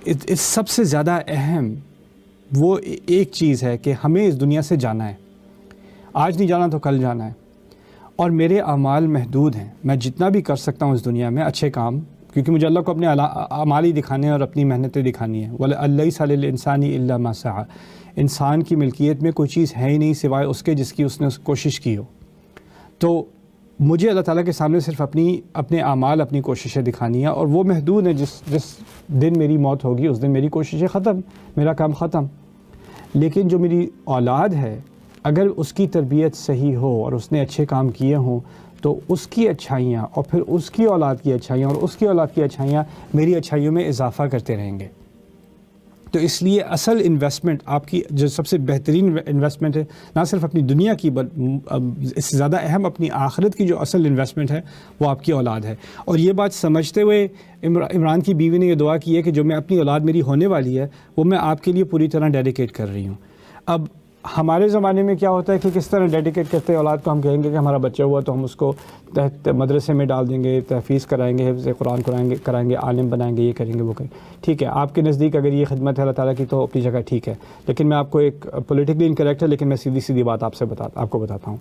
اس سب سے زیادہ اہم وہ ایک چیز ہے کہ ہمیں اس دنیا سے جانا ہے. آج نہیں جانا تو کل جانا ہے. اور میرے اعمال محدود ہیں. میں جتنا بھی کر سکتا ہوں اس دنیا میں اچھے کام، کیونکہ مجھے اللہ کو اپنے اعمال ہی دکھانے ہیں اور اپنی محنتیں دکھانی ہیں. وَلَيْسَ لِلْإِنسَانِ إِلَّا مَا سَعَى. انسان کی ملکیت میں کوئی چیز ہے ہی نہیں سوائے اس کے جس کی اس نے کوشش کی ہو. تو مجھے اللہ تعالیٰ کے سامنے صرف اپنے اعمال، اپنی کوششیں دکھانی ہیں، اور وہ محدود ہیں. جس دن میری موت ہوگی اس دن میری کوششیں ختم، میرا کام ختم. لیکن جو میری اولاد ہے، اگر اس کی تربیت صحیح ہو اور اس نے اچھے کام کیے ہوں تو اس کی اچھائیاں اور پھر اس کی اولاد کی اچھائیاں اور اس کی اولاد کی اچھائیاں میری اچھائیوں میں اضافہ کرتے رہیں گے. تو اس لیے اصل انویسٹمنٹ آپ کی جو سب سے بہترین انویسٹمنٹ ہے، نہ صرف اپنی دنیا کی اس سے زیادہ اہم اپنی آخرت کی جو اصل انویسٹمنٹ ہے وہ آپ کی اولاد ہے. اور یہ بات سمجھتے ہوئے عمران کی بیوی نے یہ دعا کی ہے کہ جو میں اپنی اولاد میری ہونے والی ہے وہ میں آپ کے لیے پوری طرح ڈیڈیکیٹ کر رہی ہوں. اب ہمارے زمانے میں کیا ہوتا ہے کہ کس طرح ڈیڈیکیٹ کرتے ہیں اولاد کو؟ ہم کہیں گے کہ ہمارا بچہ ہوا تو ہم اس کو مدرسے میں ڈال دیں گے، تحفیظ کرائیں گے، حفظ قرآن کرائیں گے، عالم بنائیں گے، یہ کریں گے، وہ کریں گے. ٹھیک ہے، آپ کے نزدیک اگر یہ خدمت ہے اللہ تعالیٰ کی تو اپنی جگہ ٹھیک ہے. لیکن میں آپ کو ایک پولیٹیکلی انکریکٹ ہے لیکن میں سیدھی بات آپ کو بتاتا ہوں.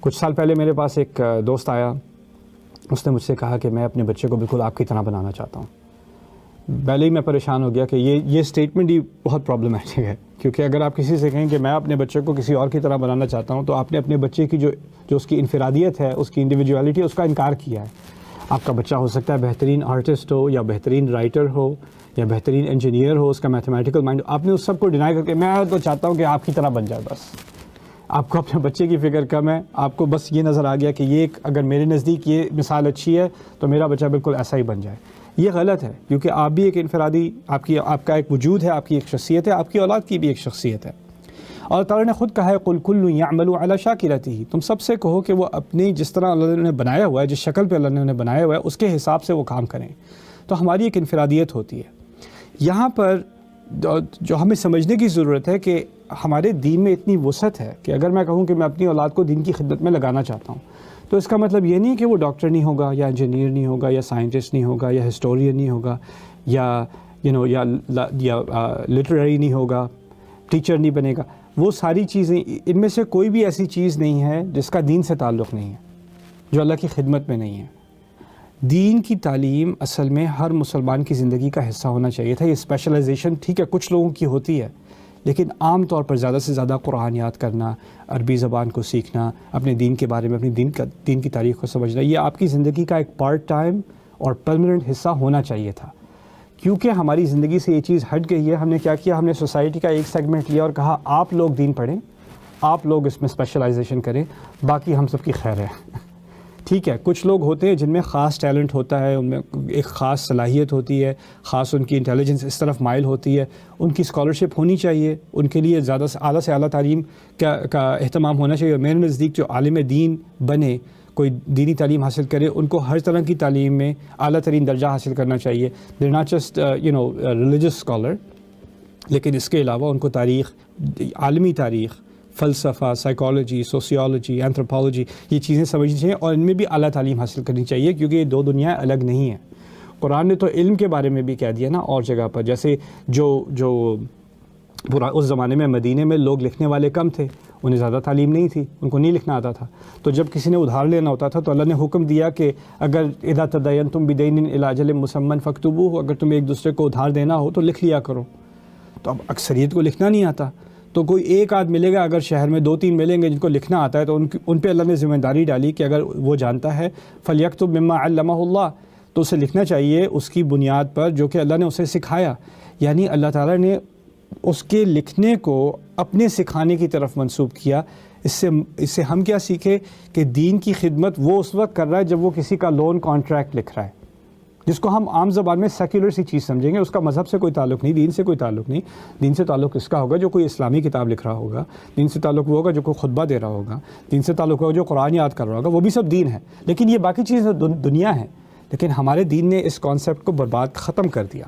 کچھ سال پہلے میرے پاس ایک دوست آیا، اس نے مجھ سے کہا کہ میں اپنے بچے کو بالکل آپ کی طرح بنانا چاہتا ہوں. پہلے ہی میں پریشان ہو گیا کہ یہ اسٹیٹمنٹ ہی بہت پرابلمٹک ہے، کیونکہ اگر آپ کسی سے کہیں کہ میں اپنے بچے کو کسی اور کی طرح بنانا چاہتا ہوں تو آپ نے اپنے بچے کی جو اس کی انفرادیت ہے، اس کی انڈیویجوالٹی ہے، اس کا انکار کیا ہے. آپ کا بچہ ہو سکتا ہے بہترین آرٹسٹ ہو یا بہترین رائٹر ہو یا بہترین انجینئر ہو، اس کا میتھمیٹیکل مائنڈ، آپ نے اس سب کو ڈینائی کر کے میں تو چاہتا ہوں کہ آپ کی طرح بن جائے. بس آپ کو اپنے بچے کی فکر کم ہے، آپ کو بس یہ نظر آ گیا کہ یہ اگر میرے نزدیک یہ مثال اچھی ہے تو میرا بچہ بالکل ایسا ہی بن جائے. یہ غلط ہے، کیونکہ آپ بھی ایک انفرادی، آپ کا ایک وجود ہے، آپ کی ایک شخصیت ہے، آپ کی اولاد کی بھی ایک شخصیت ہے. اور تعالیٰ نے خود کہا ہے قُلْ كُلٌّ يَعْمَلُ عَلَى شَاكِلَتِهِ. تم سب سے کہو کہ وہ اپنی جس طرح اللہ نے انہیں بنایا ہوا ہے، جس شکل پہ اللہ نے انہیں بنایا ہوا ہے اس کے حساب سے وہ کام کریں. تو ہماری ایک انفرادیت ہوتی ہے. یہاں پر جو ہمیں سمجھنے کی ضرورت ہے کہ ہمارے دین میں اتنی وسعت ہے کہ اگر میں کہوں کہ میں اپنی اولاد کو دین کی خدمت میں لگانا چاہتا ہوں تو اس کا مطلب یہ نہیں کہ وہ ڈاکٹر نہیں ہوگا یا انجینئر نہیں ہوگا یا سائنٹسٹ نہیں ہوگا یا ہسٹورین نہیں ہوگا یا لٹریری نہیں ہوگا، ٹیچر نہیں بنے گا. وہ ساری چیزیں، ان میں سے کوئی بھی ایسی چیز نہیں ہے جس کا دین سے تعلق نہیں ہے، جو اللہ کی خدمت میں نہیں ہے. دین کی تعلیم اصل میں ہر مسلمان کی زندگی کا حصہ ہونا چاہیے تھا. یہ اسپیشلائزیشن ٹھیک ہے کچھ لوگوں کی ہوتی ہے، لیکن عام طور پر زیادہ سے زیادہ قرآن یاد کرنا، عربی زبان کو سیکھنا، اپنے دین کے بارے میں، اپنی دین کی تاریخ کو سمجھنا، یہ آپ کی زندگی کا ایک پارٹ ٹائم اور پرماننٹ حصہ ہونا چاہیے تھا. کیونکہ ہماری زندگی سے یہ چیز ہٹ گئی ہے، ہم نے کیا کیا؟ ہم نے سوسائٹی کا ایک سیگمنٹ لیا اور کہا آپ لوگ دین پڑھیں، آپ لوگ اس میں اسپیشلائزیشن کریں، باقی ہم سب کی خیر ہے. ٹھیک ہے، کچھ لوگ ہوتے ہیں جن میں خاص ٹیلنٹ ہوتا ہے، ان میں ایک خاص صلاحیت ہوتی ہے، خاص ان کی انٹیلیجنس اس طرف مائل ہوتی ہے، ان کی اسکالرشپ ہونی چاہیے، ان کے لیے زیادہ سے اعلیٰ تعلیم کا اہتمام ہونا چاہیے. میرے نزدیک جو عالم دین بنے، کوئی دینی تعلیم حاصل کرے، ان کو ہر طرح کی تعلیم میں اعلیٰ ترین درجہ حاصل کرنا چاہیے. They not just religious scholar, لیکن اس کے علاوہ ان کو تاریخ، عالمی تاریخ، فلسفہ، سائیکالوجی، سوسیولوجی، اینتھروپولوجی، یہ چیزیں سمجھنی چاہیے اور ان میں بھی اعلیٰ تعلیم حاصل کرنی چاہیے، کیونکہ یہ دو دنیا الگ نہیں ہیں. قرآن نے تو علم کے بارے میں بھی کہہ دیا نا اور جگہ پر، جیسے جو اس زمانے میں مدینے میں لوگ لکھنے والے کم تھے، انہیں زیادہ تعلیم نہیں تھی، ان کو نہیں لکھنا آتا تھا. تو جب کسی نے ادھار لینا ہوتا تھا تو اللہ نے حکم دیا کہ اگر اذا تدینتم بدین الی اجل مسمى فاکتبوہ، اگر تمہیں ایک دوسرے کو ادھار دینا ہو تو لکھ لیا کرو. تو اب اکثریت کو لکھنا نہیں آتا، تو کوئی ایک آدھ ملے گا، اگر شہر میں 2-3 ملیں گے جن کو لکھنا آتا ہے تو ان پہ اللہ نے ذمہ داری ڈالی کہ اگر وہ جانتا ہے فلیکتب مما علمہ اللہ، تو اسے لکھنا چاہیے اس کی بنیاد پر جو کہ اللہ نے اسے سکھایا. یعنی اللہ تعالیٰ نے اس کے لکھنے کو اپنے سکھانے کی طرف منسوب کیا. اس سے ہم کیا سیکھے کہ دین کی خدمت وہ اس وقت کر رہا ہے جب وہ کسی کا لون کانٹریکٹ لکھ رہا ہے، جس کو ہم عام زبان میں سیکولر سی چیز سمجھیں گے. اس کا مذہب سے کوئی تعلق نہیں، دین سے کوئی تعلق نہیں. دین سے تعلق اس کا ہوگا جو کوئی اسلامی کتاب لکھ رہا ہوگا، دین سے تعلق وہ ہوگا جو کوئی خطبہ دے رہا ہوگا، دین سے تعلق ہوگا جو قرآن یاد کر رہا ہوگا، وہ بھی سب دین ہے. لیکن یہ باقی چیزیں دنیا ہیں. لیکن ہمارے دین نے اس کانسیپٹ کو برباد ختم کر دیا.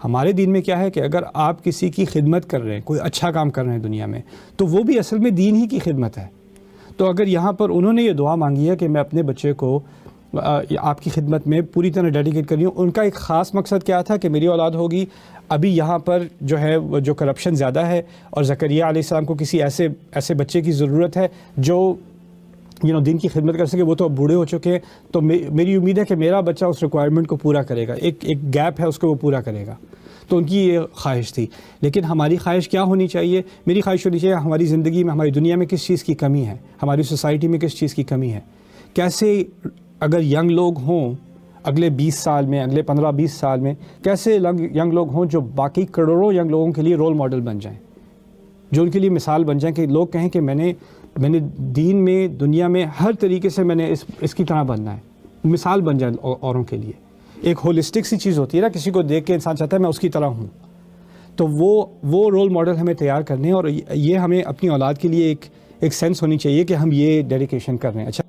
ہمارے دین میں کیا ہے کہ اگر آپ کسی کی خدمت کر رہے ہیں، کوئی اچھا کام کر رہے ہیں دنیا میں، تو وہ بھی اصل میں دین ہی کی خدمت ہے. تو اگر یہاں پر انہوں نے یہ دعا مانگی ہے کہ میں اپنے بچے کو آپ کی خدمت میں پوری طرح ڈیڈیکیٹ کر رہی ہوں. ان کا ایک خاص مقصد کیا تھا کہ میری اولاد ہوگی. ابھی یہاں پر جو ہے جو کرپشن زیادہ ہے اور زکریا علیہ السلام کو کسی ایسے بچے کی ضرورت ہے جو دین کی خدمت کر سکے. وہ تو اب بوڑھے ہو چکے ہیں, تو میری امید ہے کہ میرا بچہ اس ریکوائرمنٹ کو پورا کرے گا. ایک گیپ ہے اس کو وہ پورا کرے گا. تو ان کی یہ خواہش تھی. لیکن ہماری خواہش کیا ہونی چاہیے؟ میری خواہش ہونی چاہیے ہماری زندگی میں, ہماری دنیا میں کس چیز کی کمی ہے, ہماری سوسائٹی میں کس چیز کی کمی ہے. کیسے اگر ینگ لوگ ہوں اگلے 20 سال میں, اگلے 15-20 سال میں, کیسے ینگ لوگ ہوں جو باقی کروڑوں ینگ لوگوں کے لیے رول ماڈل بن جائیں, جو ان کے لیے مثال بن جائیں, کہ لوگ کہیں کہ میں نے دین میں, دنیا میں ہر طریقے سے میں نے اس کی طرح بننا ہے, مثال بن جائے اوروں کے لیے. ایک ہولسٹک سی چیز ہوتی ہے نا, کسی کو دیکھ کے انسان چاہتا ہے میں اس کی طرح ہوں. تو وہ رول ماڈل ہمیں تیار کرنے ہیں, اور یہ ہمیں اپنی اولاد کے لیے ایک سینس ہونی چاہیے کہ ہم یہ ڈیڈیکیشن کر رہے ہیں. اچھا